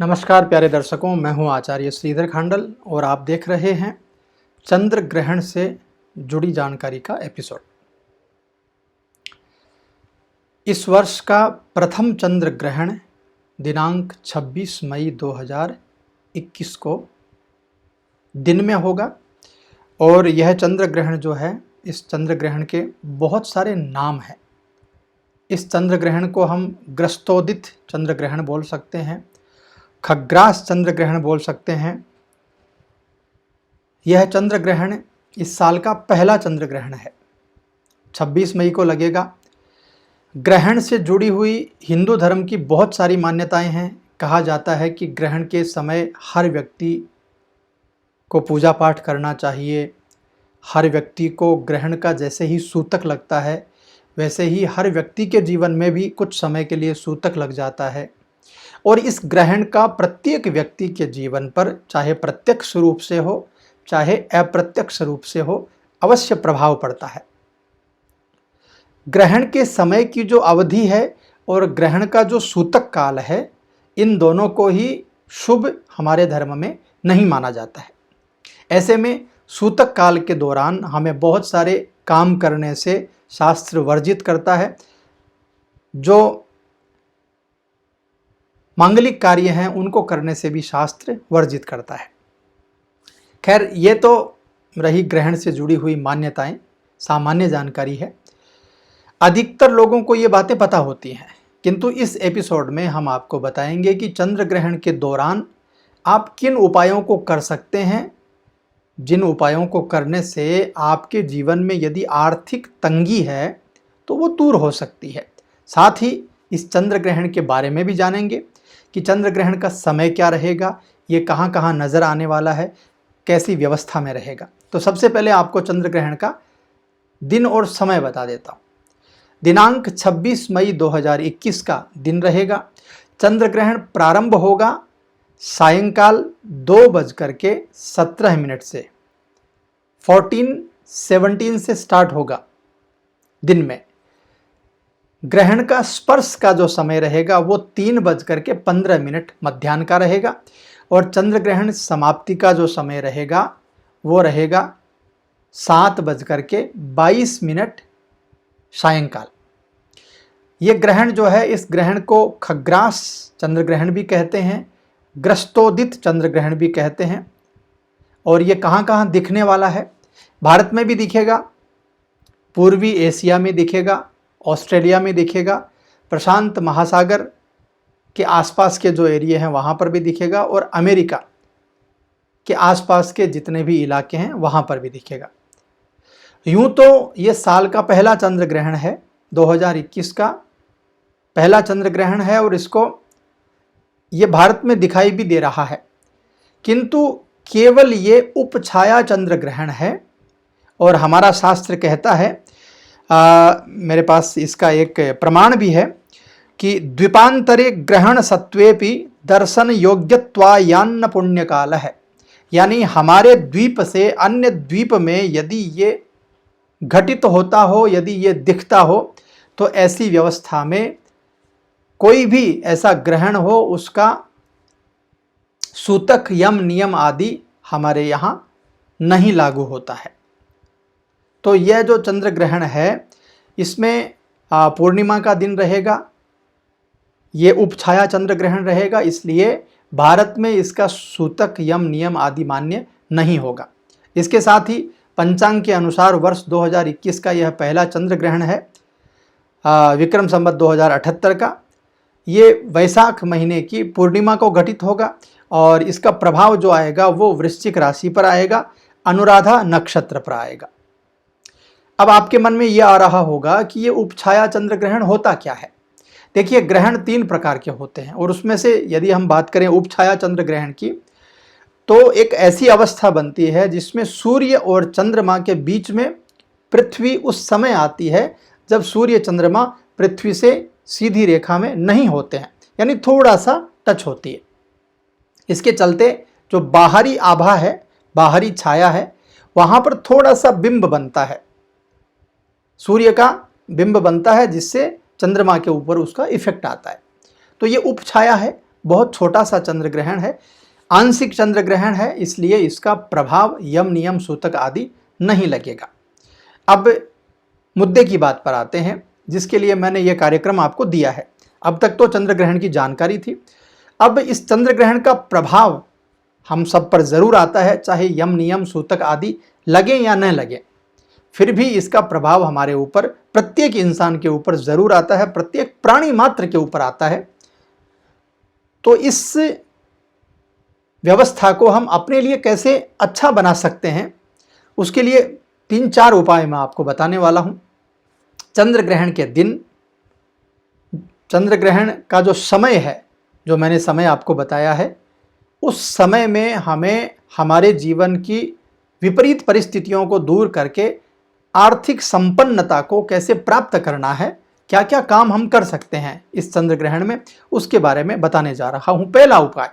नमस्कार प्यारे दर्शकों, मैं हूं आचार्य श्रीधर खांडल और आप देख रहे हैं चंद्र ग्रहण से जुड़ी जानकारी का एपिसोड। इस वर्ष का प्रथम चंद्र ग्रहण दिनांक 26 मई 2021 को दिन में होगा और यह चंद्र ग्रहण जो है, इस चंद्र ग्रहण के बहुत सारे नाम हैं। इस चंद्र ग्रहण को हम ग्रस्तोदित चंद्र ग्रहण बोल सकते हैं, खग्रास चंद्र ग्रहण बोल सकते हैं। यह चंद्र ग्रहण इस साल का पहला चंद्र ग्रहण है, 26 मई को लगेगा। ग्रहण से जुड़ी हुई हिंदू धर्म की बहुत सारी मान्यताएं हैं। कहा जाता है कि ग्रहण के समय हर व्यक्ति को पूजा पाठ करना चाहिए। हर व्यक्ति को ग्रहण का जैसे ही सूतक लगता है, वैसे ही हर व्यक्ति के जीवन में भी कुछ समय के लिए सूतक लग जाता है और इस ग्रहण का प्रत्येक व्यक्ति के जीवन पर, चाहे प्रत्यक्ष रूप से हो चाहे अप्रत्यक्ष रूप से हो, अवश्य प्रभाव पड़ता है। ग्रहण के समय की जो अवधि है और ग्रहण का जो सूतक काल है, इन दोनों को ही शुभ हमारे धर्म में नहीं माना जाता है। ऐसे में सूतक काल के दौरान हमें बहुत सारे काम करने से शास्त्र वर्जित करता है। जो मांगलिक कार्य हैं उनको करने से भी शास्त्र वर्जित करता है। खैर, ये तो रही ग्रहण से जुड़ी हुई मान्यताएं, सामान्य जानकारी है। अधिकतर लोगों को ये बातें पता होती हैं, किंतु इस एपिसोड में हम आपको बताएंगे कि चंद्र ग्रहण के दौरान आप किन उपायों को कर सकते हैं, जिन उपायों को करने से आपके जीवन में यदि आर्थिक तंगी है तो वो दूर हो सकती है। साथ ही इस चंद्र ग्रहण के बारे में भी जानेंगे कि चंद्र ग्रहण का समय क्या रहेगा, ये कहाँ कहाँ नज़र आने वाला है, कैसी व्यवस्था में रहेगा। तो सबसे पहले आपको चंद्र ग्रहण का दिन और समय बता देता हूँ। दिनांक 26 मई 2021 का दिन रहेगा। चंद्र ग्रहण प्रारंभ होगा सायंकाल 2:17 से 14:17 से स्टार्ट होगा दिन में। ग्रहण का स्पर्श का जो समय रहेगा वो 3:15 मध्याह्न का रहेगा और चंद्र ग्रहण समाप्ति का जो समय रहेगा वो रहेगा 7:22 सायंकाल। ये ग्रहण जो है, इस ग्रहण को खग्रास चंद्र ग्रहण भी कहते हैं, ग्रस्तोदित चंद्र ग्रहण भी कहते हैं। और ये कहाँ कहाँ दिखने वाला है? भारत में भी दिखेगा, पूर्वी एशिया में दिखेगा, ऑस्ट्रेलिया में दिखेगा, प्रशांत महासागर के आसपास के जो एरिया हैं वहाँ पर भी दिखेगा और अमेरिका के आसपास के जितने भी इलाके हैं वहाँ पर भी दिखेगा। यूँ तो ये साल का पहला चंद्र ग्रहण है, 2021 का पहला चंद्र ग्रहण है और इसको ये भारत में दिखाई भी दे रहा है, किंतु केवल ये उपछाया चंद्र ग्रहण है। और हमारा शास्त्र कहता है, मेरे पास इसका एक प्रमाण भी है कि द्वीपांतरे ग्रहण सत्वेपि दर्शन योग्यत्वायान्न पुण्य काल है। यानी हमारे द्वीप से अन्य द्वीप में यदि ये घटित होता हो, यदि ये दिखता हो, तो ऐसी व्यवस्था में कोई भी ऐसा ग्रहण हो उसका सूतक यम नियम आदि हमारे यहाँ नहीं लागू होता है। तो यह जो चंद्र ग्रहण है इसमें पूर्णिमा का दिन रहेगा, ये उपछाया चंद्र ग्रहण रहेगा, इसलिए भारत में इसका सूतक यम नियम आदि मान्य नहीं होगा। इसके साथ ही पंचांग के अनुसार वर्ष 2021 का यह पहला चंद्र ग्रहण है, विक्रम संवत 2078 का। ये वैशाख महीने की पूर्णिमा को घटित होगा और इसका प्रभाव जो आएगा वो वृश्चिक राशि पर आएगा, अनुराधा नक्षत्र पर आएगा। अब आपके मन में ये आ रहा होगा कि ये उपछाया चंद्र ग्रहण होता क्या है। देखिए, ग्रहण 3 प्रकार के होते हैं और उसमें से यदि हम बात करें उपछाया चंद्र ग्रहण की, तो एक ऐसी अवस्था बनती है जिसमें सूर्य और चंद्रमा के बीच में पृथ्वी उस समय आती है जब सूर्य चंद्रमा पृथ्वी से सीधी रेखा में नहीं होते हैं, यानी थोड़ा सा टच होती है। इसके चलते जो बाहरी आभा है, बाहरी छाया है, वहाँ पर थोड़ा सा बिंब बनता है, सूर्य का बिंब बनता है, जिससे चंद्रमा के ऊपर उसका इफेक्ट आता है। तो ये उपछाया है, बहुत छोटा सा चंद्र ग्रहण है, आंशिक चंद्र ग्रहण है, इसलिए इसका प्रभाव यम नियम सूतक आदि नहीं लगेगा। अब मुद्दे की बात पर आते हैं, जिसके लिए मैंने यह कार्यक्रम आपको दिया है। अब तक तो चंद्र ग्रहण की जानकारी थी, अब इस चंद्र ग्रहण का प्रभाव हम सब पर जरूर आता है, चाहे यम नियम सूतक आदि लगे या न लगे, फिर भी इसका प्रभाव हमारे ऊपर, प्रत्येक इंसान के ऊपर जरूर आता है, प्रत्येक प्राणी मात्र के ऊपर आता है। तो इस व्यवस्था को हम अपने लिए कैसे अच्छा बना सकते हैं, उसके लिए 3-4 उपाय मैं आपको बताने वाला हूं। चंद्र ग्रहण के दिन, चंद्र ग्रहण का जो समय है, जो मैंने समय आपको बताया है, उस समय में हमें हमारे जीवन की विपरीत परिस्थितियों को दूर करके आर्थिक संपन्नता को कैसे प्राप्त करना है, क्या क्या काम हम कर सकते हैं इस चंद्र ग्रहण में, उसके बारे में बताने जा रहा हूं। पहला उपाय,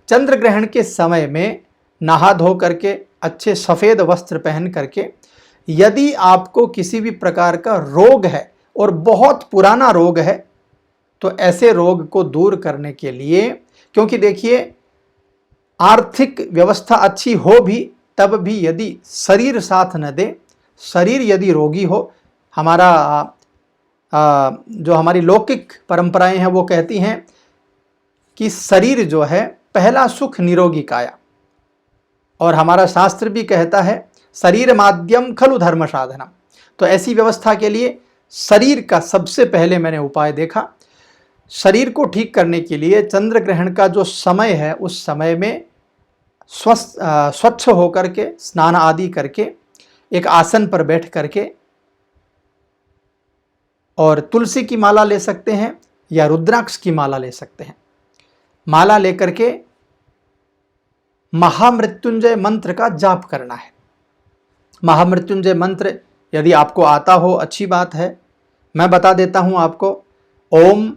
चंद्र ग्रहण के समय में नहा धो करके, अच्छे सफ़ेद वस्त्र पहन करके, यदि आपको किसी भी प्रकार का रोग है और बहुत पुराना रोग है, तो ऐसे रोग को दूर करने के लिए, क्योंकि देखिए आर्थिक व्यवस्था अच्छी हो भी, तब भी यदि शरीर साथ न दे, शरीर यदि रोगी हो, हमारा जो हमारी लौकिक परंपराएं हैं वो कहती हैं कि शरीर जो है पहला सुख निरोगी काया, और हमारा शास्त्र भी कहता है शरीर माध्यम खलु धर्म साधनम। तो ऐसी व्यवस्था के लिए शरीर का सबसे पहले मैंने उपाय देखा। शरीर को ठीक करने के लिए चंद्र ग्रहण का जो समय है, उस समय में स्वच्छ होकर के, स्नान आदि करके, एक आसन पर बैठ करके, और तुलसी की माला ले सकते हैं या रुद्राक्ष की माला ले सकते हैं। माला लेकर के महामृत्युंजय मंत्र का जाप करना है। महामृत्युंजय मंत्र यदि आपको आता हो अच्छी बात है, मैं बता देता हूं आपको। ओम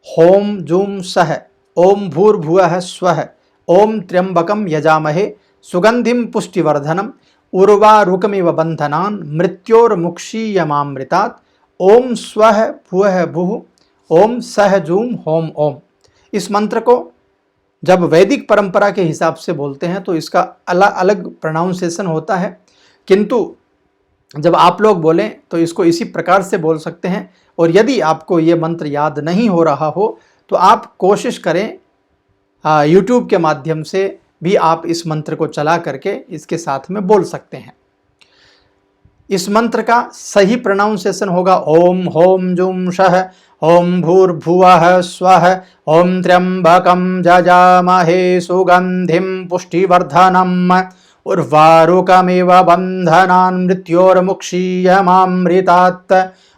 होम जूम सह, ओम भूर्भुवः स्वः, ओम त्र्यंबकम यजामहे सुगंधिम पुष्टिवर्धनम उर्वारुकमिव बंधनान् मृत्योर्मुक्षीयमामृतात्, ओम स्वः भुवः भुः, ओम सह जूम होम ओम। इस मंत्र को जब वैदिक परंपरा के हिसाब से बोलते हैं तो इसका अलग अलग प्रोनाउंसिएशन होता है, किंतु जब आप लोग बोलें तो इसको इसी प्रकार से बोल सकते हैं। और यदि आपको ये मंत्र याद नहीं हो रहा हो तो आप कोशिश करें, YouTube के माध्यम से भी आप इस मंत्र को चला करके इसके साथ में बोल सकते हैं। इस मंत्र का सही प्रोनाउंसिएशन होगा ओम होम जुम शह, ओम भूर्भुवः स्वः, ओम त्र्यंबकम जजामहे सुगंधिम पुष्टिवर्धनम उर्वारुकमिव बंधनान् मृत्योर्मुक्षीयमामृतात्,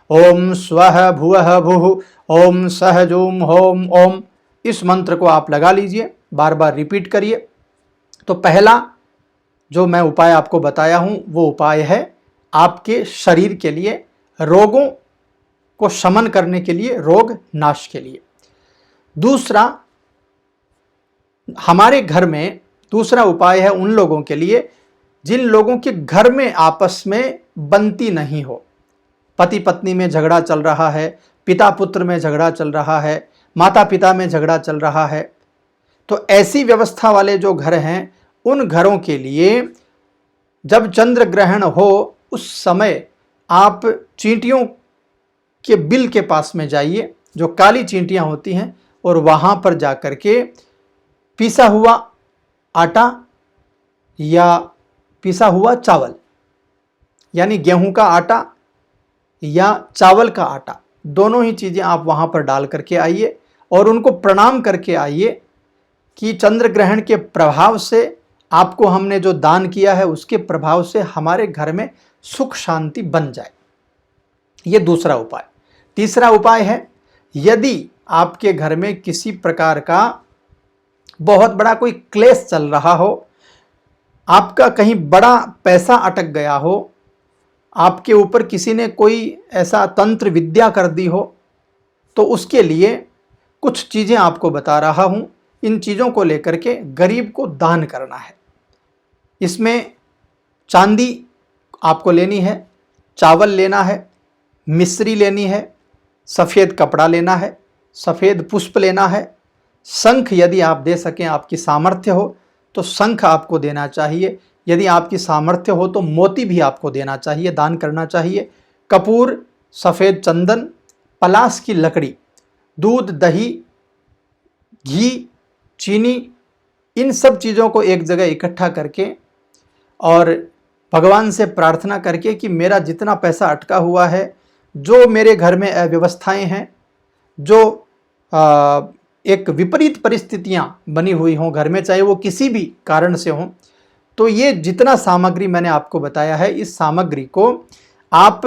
ओम स्वः भुवः भुः, ओम सह जूम होम ओम। इस मंत्र को आप लगा लीजिए, बार बार रिपीट करिए। तो पहला जो मैं उपाय आपको बताया हूं वो उपाय है आपके शरीर के लिए, रोगों को शमन करने के लिए, रोग नाश के लिए। दूसरा, हमारे घर में दूसरा उपाय है उन लोगों के लिए जिन लोगों के घर में आपस में बनती नहीं हो, पति पत्नी में झगड़ा चल रहा है, पिता पुत्र में झगड़ा चल रहा है, माता पिता में झगड़ा चल रहा है। तो ऐसी व्यवस्था वाले जो घर हैं, उन घरों के लिए जब चंद्र ग्रहण हो उस समय आप चींटियों के बिल के पास में जाइए, जो काली चींटियां होती हैं, और वहां पर जाकर के पिसा हुआ आटा या पिसा हुआ चावल, यानी गेहूं का आटा या चावल का आटा, दोनों ही चीज़ें आप वहां पर डाल करके आइए और उनको प्रणाम करके आइए कि चंद्र ग्रहण के प्रभाव से, आपको हमने जो दान किया है उसके प्रभाव से हमारे घर में सुख शांति बन जाए। ये दूसरा उपाय। तीसरा उपाय है, यदि आपके घर में किसी प्रकार का बहुत बड़ा कोई क्लेश चल रहा हो, आपका कहीं बड़ा पैसा अटक गया हो, आपके ऊपर किसी ने कोई ऐसा तंत्र विद्या कर दी हो, तो उसके लिए कुछ चीज़ें आपको बता रहा हूँ। इन चीज़ों को लेकर के गरीब को दान करना है। इसमें चांदी आपको लेनी है, चावल लेना है, मिश्री लेनी है, सफ़ेद कपड़ा लेना है, सफ़ेद पुष्प लेना है, शंख यदि आप दे सकें, आपकी सामर्थ्य हो तो शंख आपको देना चाहिए। यदि आपकी सामर्थ्य हो तो मोती भी आपको देना चाहिए, दान करना चाहिए। कपूर, सफ़ेद चंदन, पलाश की लकड़ी, दूध, दही, घी, चीनी, इन सब चीज़ों को एक जगह इकट्ठा करके और भगवान से प्रार्थना करके कि मेरा जितना पैसा अटका हुआ है, जो मेरे घर में अव्यवस्थाएं हैं, जो एक विपरीत परिस्थितियां बनी हुई हों घर में, चाहे वो किसी भी कारण से हों, तो ये जितना सामग्री मैंने आपको बताया है, इस सामग्री को आप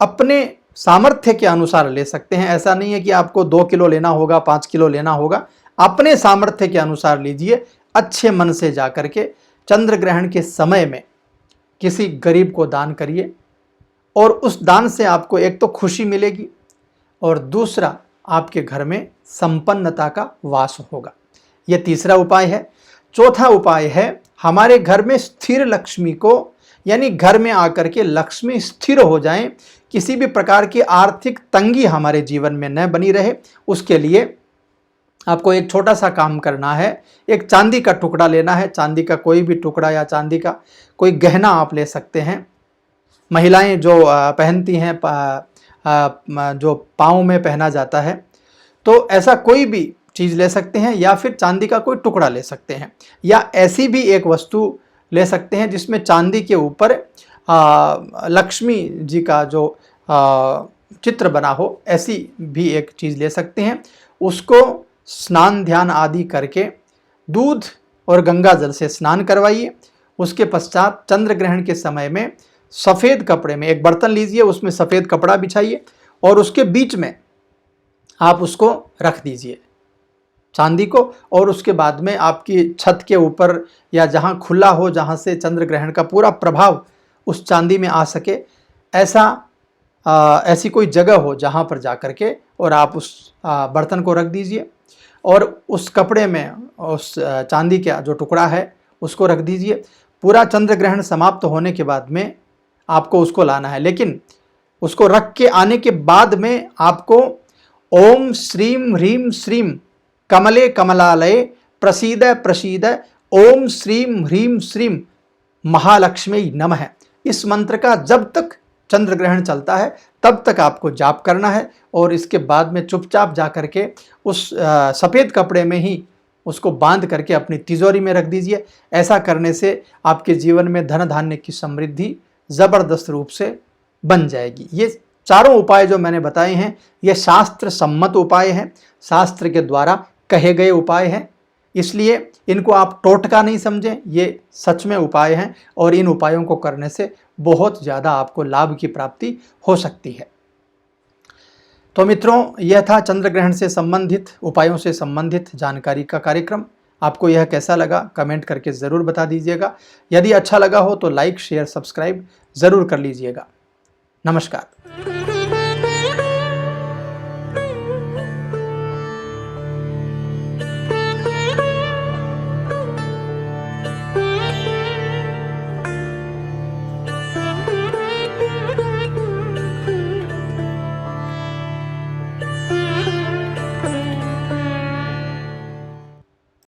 अपने सामर्थ्य के अनुसार ले सकते हैं। ऐसा नहीं है कि आपको 2 किलो लेना होगा, 5 किलो लेना होगा, अपने सामर्थ्य के अनुसार लीजिए। अच्छे मन से जाकर के चंद्र ग्रहण के समय में किसी गरीब को दान करिए और उस दान से आपको एक तो खुशी मिलेगी और दूसरा आपके घर में संपन्नता का वास होगा। यह तीसरा उपाय है। चौथा उपाय है, हमारे घर में स्थिर लक्ष्मी को, यानी घर में आकर के लक्ष्मी स्थिर हो जाए, किसी भी प्रकार की आर्थिक तंगी हमारे जीवन में न बनी रहे, उसके लिए आपको एक छोटा सा काम करना है। एक चांदी का टुकड़ा लेना है, चांदी का कोई भी टुकड़ा या चांदी का कोई गहना आप ले सकते हैं। महिलाएं जो पहनती हैं, जो पाँव में पहना जाता है, तो ऐसा कोई भी चीज़ ले सकते हैं, या फिर चांदी का कोई टुकड़ा ले सकते हैं, या ऐसी भी एक वस्तु ले सकते हैं जिसमें चांदी के ऊपर लक्ष्मी जी का जो चित्र बना हो, ऐसी भी एक चीज़ ले सकते हैं। उसको स्नान ध्यान आदि करके दूध और गंगा जल से स्नान करवाइए। उसके पश्चात चंद्र ग्रहण के समय में सफ़ेद कपड़े में एक बर्तन लीजिए, उसमें सफ़ेद कपड़ा बिछाइए और उसके बीच में आप उसको रख दीजिए, चांदी को, और उसके बाद में आपकी छत के ऊपर या जहाँ खुला हो, जहाँ से चंद्र ग्रहण का पूरा प्रभाव उस चांदी में आ सके, ऐसी कोई जगह हो जहाँ पर जा कर के और आप उस बर्तन को रख दीजिए और उस कपड़े में उस चांदी का जो टुकड़ा है उसको रख दीजिए। पूरा चंद्र ग्रहण समाप्त होने के बाद में आपको उसको लाना है, लेकिन उसको रख के आने के बाद में आपको ओम श्रीम ह्रीम श्रीम कमले कमलालय प्रसीद प्रसीद ओम श्रीम ह्रीम श्रीम महालक्ष्मी नमः, इस मंत्र का जब तक चंद्र ग्रहण चलता है तब तक आपको जाप करना है और इसके बाद में चुपचाप जा करके उस सफ़ेद कपड़े में ही उसको बांध करके अपनी तिजोरी में रख दीजिए। ऐसा करने से आपके जीवन में धन धान्य की समृद्धि ज़बरदस्त रूप से बन जाएगी। ये चारों उपाय जो मैंने बताए हैं, ये शास्त्र सम्मत उपाय हैं, शास्त्र के द्वारा कहे गए उपाय हैं, इसलिए इनको आप टोटका नहीं समझें, ये सच में उपाय हैं और इन उपायों को करने से बहुत ज़्यादा आपको लाभ की प्राप्ति हो सकती है। तो मित्रों, यह था चंद्र ग्रहण से संबंधित, उपायों से संबंधित जानकारी का कार्यक्रम। आपको यह कैसा लगा कमेंट करके ज़रूर बता दीजिएगा। यदि अच्छा लगा हो तो लाइक शेयर सब्सक्राइब ज़रूर कर लीजिएगा। नमस्कार।